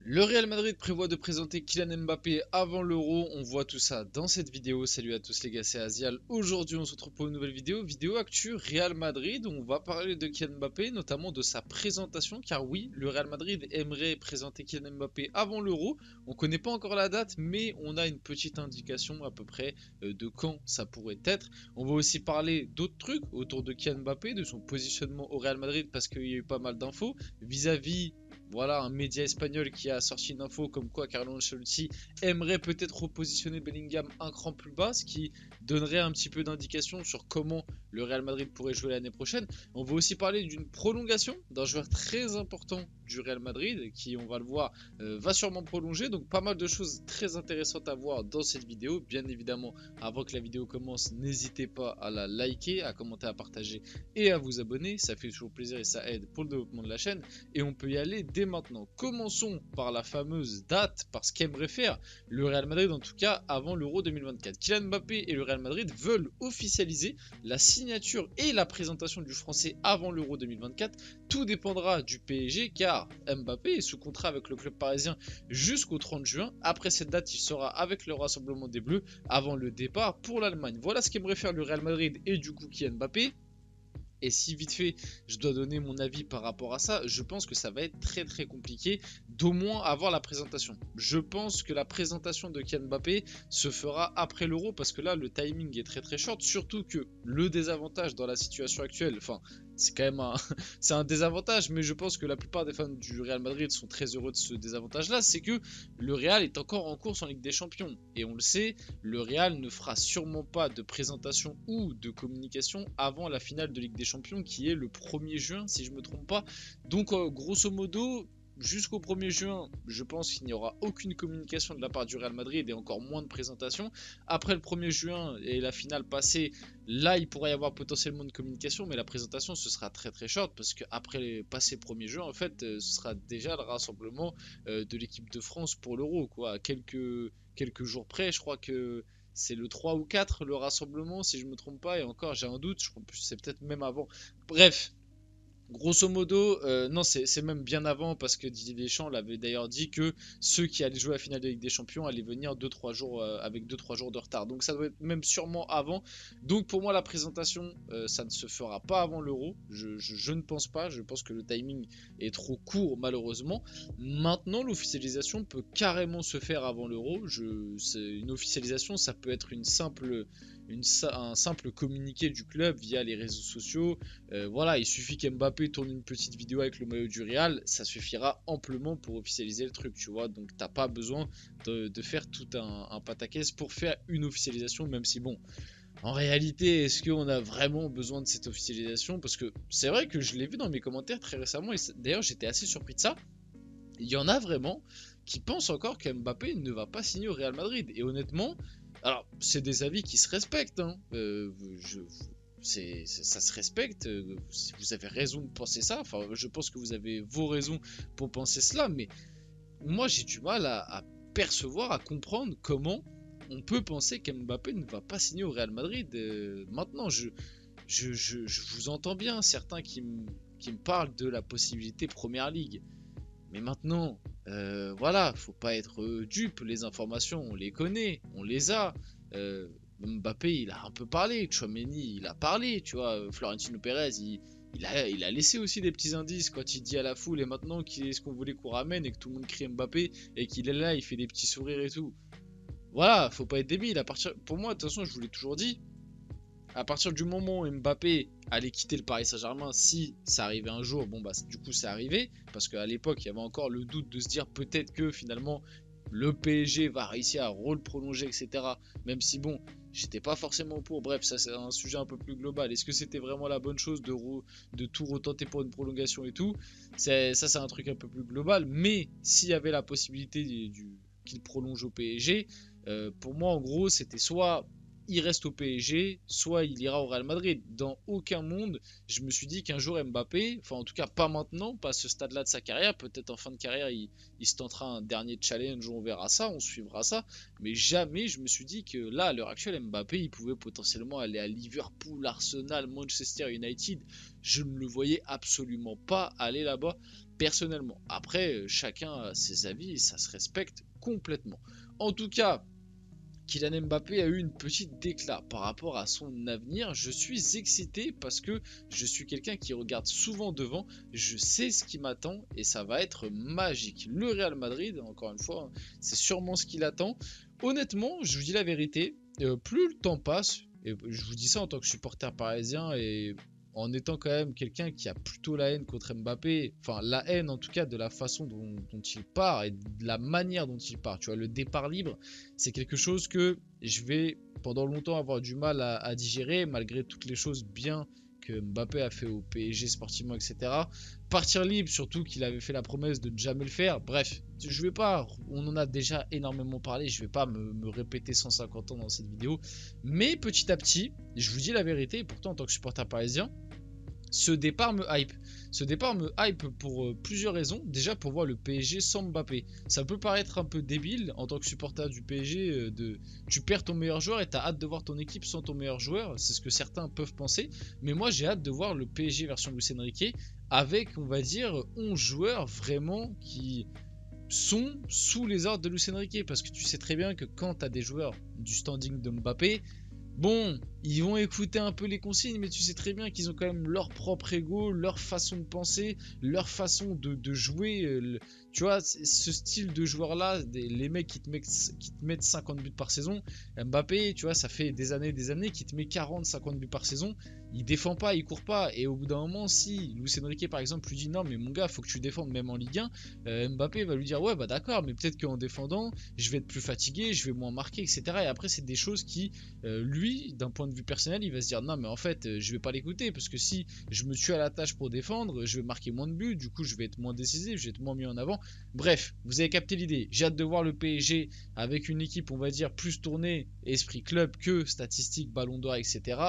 Le Real Madrid prévoit de présenter Kylian Mbappé avant l'Euro. On voit tout ça dans cette vidéo. Salut à tous les gars, c'est Azial. Aujourd'hui, on se retrouve pour une nouvelle vidéo actu Real Madrid. On va parler de Kylian Mbappé, notamment de sa présentation. Car oui, le Real Madrid aimerait présenter Kylian Mbappé avant l'Euro. On connaît pas encore la date, mais on a une petite indication à peu près de quand ça pourrait être. On va aussi parler d'autres trucs autour de Kylian Mbappé, de son positionnement au Real Madrid, parce qu'il y a eu pas mal d'infos vis-à-vis. Voilà, un média espagnol qui a sorti une info comme quoi Carlo Ancelotti aimerait peut-être repositionner Bellingham un cran plus bas, ce qui donnerait un petit peu d'indication sur comment le Real Madrid pourrait jouer l'année prochaine. On va aussi parler d'une prolongation d'un joueur très important du Real Madrid, qui, on va le voir, va sûrement prolonger. Donc pas mal de choses très intéressantes à voir dans cette vidéo. Bien évidemment, avant que la vidéo commence, n'hésitez pas à la liker, à commenter, à partager et à vous abonner. Ça fait toujours plaisir et ça aide pour le développement de la chaîne. Et on peut y aller dès maintenant. Commençons par la fameuse date, par ce qu'aimerait faire le Real Madrid, en tout cas avant l'Euro 2024. Kylian Mbappé et le Real Madrid veulent officialiser la signature et la présentation du Français avant l'Euro 2024. Tout dépendra du PSG car Mbappé est sous contrat avec le club parisien jusqu'au 30 juin. Après cette date, il sera avec le rassemblement des Bleus avant le départ pour l'Allemagne. Voilà ce qu'aimerait faire le Real Madrid et du coup Kylian Mbappé. Et si vite fait je dois donner mon avis par rapport à ça, je pense que ça va être très compliqué d'au moins avoir la présentation. Je pense que la présentation de Kylian Mbappé se fera après l'Euro parce que là le timing est très short, surtout que le désavantage dans la situation actuelle, enfin c'est quand même c'est un désavantage, mais je pense que la plupart des fans du Real Madrid sont très heureux de ce désavantage là, c'est que le Real est encore en course en Ligue des Champions. Et on le sait, le Real ne fera sûrement pas de présentation ou de communication avant la finale de Ligue des Champions qui est le 1er juin si je ne me trompe pas. Donc grosso modo, jusqu'au 1er juin, je pense qu'il n'y aura aucune communication de la part du Real Madrid et encore moins de présentation. Après le 1er juin et la finale passée, là il pourrait y avoir potentiellement une communication, mais la présentation ce sera très short parce qu'après passer 1er juin, en fait, ce sera déjà le rassemblement de l'équipe de France pour l'Euro, quoi. Quelques jours près, je crois que c'est le 3 ou 4 le rassemblement si je me trompe pas, et encore j'ai un doute, je crois que c'est peut-être même avant. Bref, grosso modo, non, c'est même bien avant parce que Didier Deschamps l'avait d'ailleurs dit que ceux qui allaient jouer la finale de Ligue des Champions allaient venir 2-3 jours avec 2-3 jours de retard. Donc ça doit être même sûrement avant. Donc pour moi la présentation, ça ne se fera pas avant l'Euro. Je ne pense pas. Je pense que le timing est trop court malheureusement. Maintenant l'officialisation peut carrément se faire avant l'Euro. Une officialisation, ça peut être un simple communiqué du club via les réseaux sociaux. Voilà, il suffit qu'Mbappé tourne une petite vidéo avec le maillot du Real, ça suffira amplement pour officialiser le truc, tu vois. Donc t'as pas besoin de faire tout un pataquès pour faire une officialisation, même si bon, en réalité, est-ce qu'on a vraiment besoin de cette officialisation? Parce que c'est vrai que je l'ai vu dans mes commentaires très récemment, et d'ailleurs j'étais assez surpris de ça. Il y en a vraiment qui pensent encore que Mbappé ne va pas signer au Real Madrid. Et honnêtement, alors c'est des avis qui se respectent, hein. Ça se respecte. Vous avez raison de penser ça. Enfin, je pense que vous avez vos raisons pour penser cela, mais moi j'ai du mal à percevoir, à comprendre comment on peut penser qu'Mbappé ne va pas signer au Real Madrid. Maintenant, je vous entends bien, certains qui me parlent de la possibilité Première Ligue. Mais maintenant, voilà, faut pas être dupe, les informations, on les connaît, on les a. Mbappé, il a un peu parlé, Tchouaméni, il a parlé, tu vois, Florentino Pérez, il a laissé aussi des petits indices quand il dit à la foule, et maintenant, qui est-ce qu'on voulait qu'on ramène, et que tout le monde crie Mbappé, et qu'il est là, il fait des petits sourires et tout. Voilà, faut pas être débile, pour moi, de toute façon, je vous l'ai toujours dit, à partir du moment où Mbappé allait quitter le Paris Saint-Germain, si ça arrivait un jour, bon bah du coup c'est arrivé, parce qu'à l'époque il y avait encore le doute de se dire peut-être que finalement le PSG va réussir à le prolonger, etc. Même si bon, j'étais pas forcément pour, bref, ça c'est un sujet un peu plus global. Est-ce que c'était vraiment la bonne chose de tout retenter pour une prolongation et tout? Ça c'est un truc un peu plus global, mais s'il y avait la possibilité qu'il prolonge au PSG, pour moi en gros c'était soit il reste au PSG, soit il ira au Real Madrid. Dans aucun monde, je me suis dit qu'un jour Mbappé, enfin en tout cas pas maintenant, pas à ce stade-là de sa carrière, peut-être en fin de carrière il se tentera un dernier challenge, on verra ça, on suivra ça, mais jamais je me suis dit que là, à l'heure actuelle, Mbappé, il pouvait potentiellement aller à Liverpool, Arsenal, Manchester United. Je ne le voyais absolument pas aller là-bas. personnellement. Après, chacun a ses avis et ça se respecte complètement. En tout cas, Kylian Mbappé a eu une petite déclat par rapport à son avenir. Je suis excité parce que je suis quelqu'un qui regarde souvent devant. Je sais ce qui m'attend et ça va être magique. Le Real Madrid, encore une fois, c'est sûrement ce qui l'attend. Honnêtement, je vous dis la vérité, plus le temps passe, et je vous dis ça en tant que supporter parisien et en étant quand même quelqu'un qui a plutôt la haine contre Mbappé, enfin la haine en tout cas de la façon dont il part et de la manière dont il part, tu vois, le départ libre, c'est quelque chose que je vais pendant longtemps avoir du mal à digérer malgré toutes les choses bien que Mbappé a fait au PSG sportivement, etc. Partir libre, surtout qu'il avait fait la promesse de ne jamais le faire. Bref, je vais pas, on en a déjà énormément parlé, je vais pas me répéter 150 ans dans cette vidéo. Mais petit à petit, je vous dis la vérité, et pourtant en tant que supporter parisien, ce départ me hype. Ce départ me hype pour plusieurs raisons. Déjà pour voir le PSG sans Mbappé. Ça peut paraître un peu débile en tant que supporter du PSG. Tu perds ton meilleur joueur et tu as hâte de voir ton équipe sans ton meilleur joueur. C'est ce que certains peuvent penser. Mais moi j'ai hâte de voir le PSG version Luis Enrique avec, on va dire, 11 joueurs vraiment qui sont sous les ordres de Luis Enrique. Parce que tu sais très bien que quand tu as des joueurs du standing de Mbappé, bon, ils vont écouter un peu les consignes, mais tu sais très bien qu'ils ont quand même leur propre ego, leur façon de penser, leur façon de jouer. Tu vois, ce style de joueur-là, les mecs qui te mettent 50 buts par saison, Mbappé, tu vois, ça fait des années qu'il te met 40, 50 buts par saison. Il défend pas, il court pas. Et au bout d'un moment, si Luis Enrique, par exemple, lui dit non, mais mon gars, faut que tu défendes même en Ligue 1, Mbappé va lui dire ouais, bah d'accord, mais peut-être qu'en défendant, je vais être plus fatigué, je vais moins marquer, etc. Et après, c'est des choses qui, lui, d'un point de vue personnel, il va se dire non mais en fait je vais pas l'écouter parce que si je me tue à la tâche pour défendre, je vais marquer moins de buts, du coup je vais être moins décisif, je vais être moins mis en avant. Bref, vous avez capté l'idée. J'ai hâte de voir le PSG avec une équipe, on va dire, plus tournée esprit club que statistiques, ballon d'or, etc.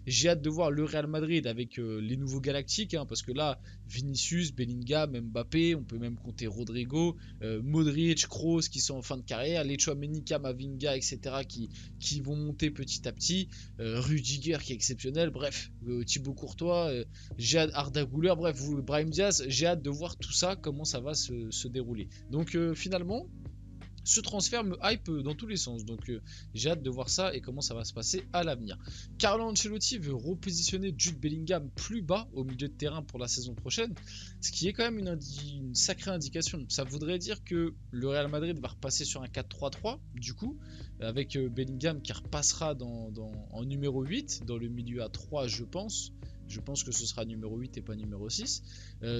J'ai hâte de voir le Real Madrid avec les nouveaux Galactiques, hein, parce que là, Vinicius, Bellingham, Mbappé, on peut même compter Rodrigo, Modric, Kroos qui sont en fin de carrière, les Tchouaméni, Camavinga, etc. qui vont monter petit à petit, Rudiger qui est exceptionnel, bref, Thibaut Courtois, j'ai hâte, Arda Güler, bref, Brahim Diaz, j'ai hâte de voir tout ça, comment ça va se dérouler. Donc finalement, ce transfert me hype dans tous les sens, donc j'ai hâte de voir ça et comment ça va se passer à l'avenir. Carlo Ancelotti veut repositionner Jude Bellingham plus bas au milieu de terrain pour la saison prochaine, ce qui est quand même une sacrée indication. Ça voudrait dire que le Real Madrid va repasser sur un 4-3-3 du coup, avec Bellingham qui repassera en numéro 8, dans le milieu à 3 je pense. Je pense que ce sera numéro 8 et pas numéro 6.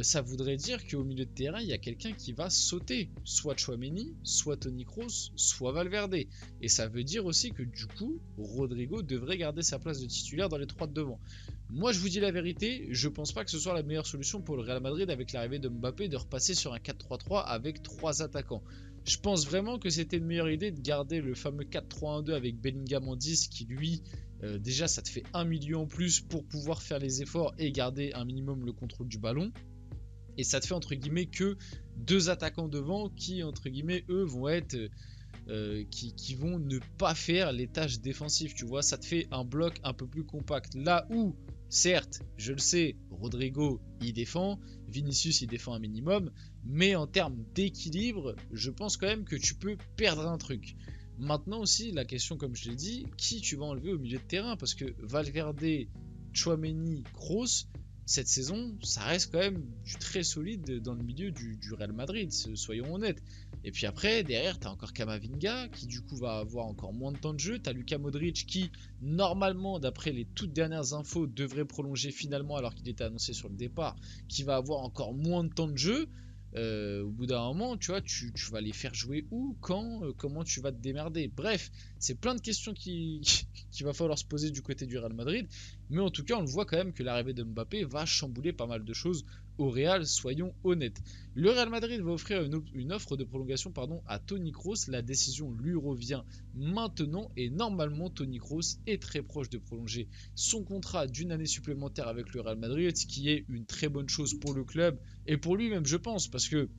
Ça voudrait dire qu'au milieu de terrain, il y a quelqu'un qui va sauter. Soit Tchouaméni, soit Toni Kroos, soit Valverde. Et ça veut dire aussi que du coup, Rodrigo devrait garder sa place de titulaire dans les 3 de devant. Moi, je vous dis la vérité, je pense pas que ce soit la meilleure solution pour le Real Madrid avec l'arrivée de Mbappé de repasser sur un 4-3-3 avec 3 attaquants. Je pense vraiment que c'était une meilleure idée de garder le fameux 4-3-1-2 avec Bellingham en 10 qui lui, déjà ça te fait 1 million en plus pour pouvoir faire les efforts et garder un minimum le contrôle du ballon. Et ça te fait entre guillemets que 2 attaquants devant qui entre guillemets eux vont être... qui vont ne pas faire les tâches défensives, tu vois, ça te fait un bloc un peu plus compact. Là où, certes, je le sais, Rodrigo il défend, Vinicius il défend un minimum, mais en termes d'équilibre, je pense quand même que tu peux perdre un truc. Maintenant aussi, la question comme je l'ai dit, qui tu vas enlever au milieu de terrain, parce que Valverde, Tchouaméni, Kroos, cette saison, ça reste quand même du très solide dans le milieu du Real Madrid, soyons honnêtes. Et puis après, derrière, tu as encore Camavinga qui du coup va avoir encore moins de temps de jeu. Tu as Luka Modric qui, normalement, d'après les toutes dernières infos, devrait prolonger finalement alors qu'il était annoncé sur le départ, qui va avoir encore moins de temps de jeu. Au bout d'un moment, tu vois, tu vas les faire jouer où, quand, comment tu vas te démerder. Bref, c'est plein de questions qu'il va falloir se poser du côté du Real Madrid. Mais en tout cas, on le voit quand même que l'arrivée de Mbappé va chambouler pas mal de choses au Real, soyons honnêtes. Le Real Madrid va offrir une offre de prolongation à Toni Kroos. La décision lui revient maintenant et normalement Toni Kroos est très proche de prolonger son contrat d'une année supplémentaire avec le Real Madrid, ce qui est une très bonne chose pour le club et pour lui-même, je pense, parce que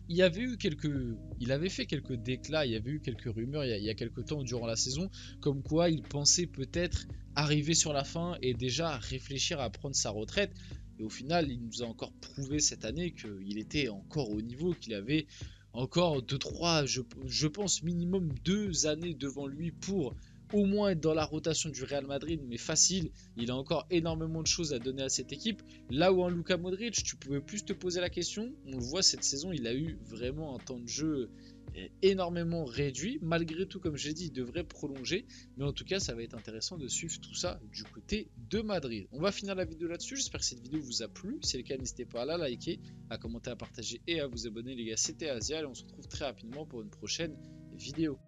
il avait fait quelques déclats, il y avait eu quelques rumeurs il y a quelques temps durant la saison, comme quoi il pensait peut-être arriver sur la fin et déjà réfléchir à prendre sa retraite. Et au final, il nous a encore prouvé cette année qu'il était encore au niveau, qu'il avait encore 2-3, je pense minimum 2 années devant lui pour au moins être dans la rotation du Real Madrid, mais facile. Il a encore énormément de choses à donner à cette équipe. Là où un Luka Modric, tu pouvais plus te poser la question. On le voit cette saison, il a eu vraiment un temps de jeu énormément réduit. Malgré tout, comme j'ai dit, il devrait prolonger. Mais en tout cas, ça va être intéressant de suivre tout ça du côté de Madrid. On va finir la vidéo là-dessus. J'espère que cette vidéo vous a plu. Si c'est le cas, n'hésitez pas à la liker, à commenter, à partager et à vous abonner, les gars. C'était Asia et on se retrouve très rapidement pour une prochaine vidéo.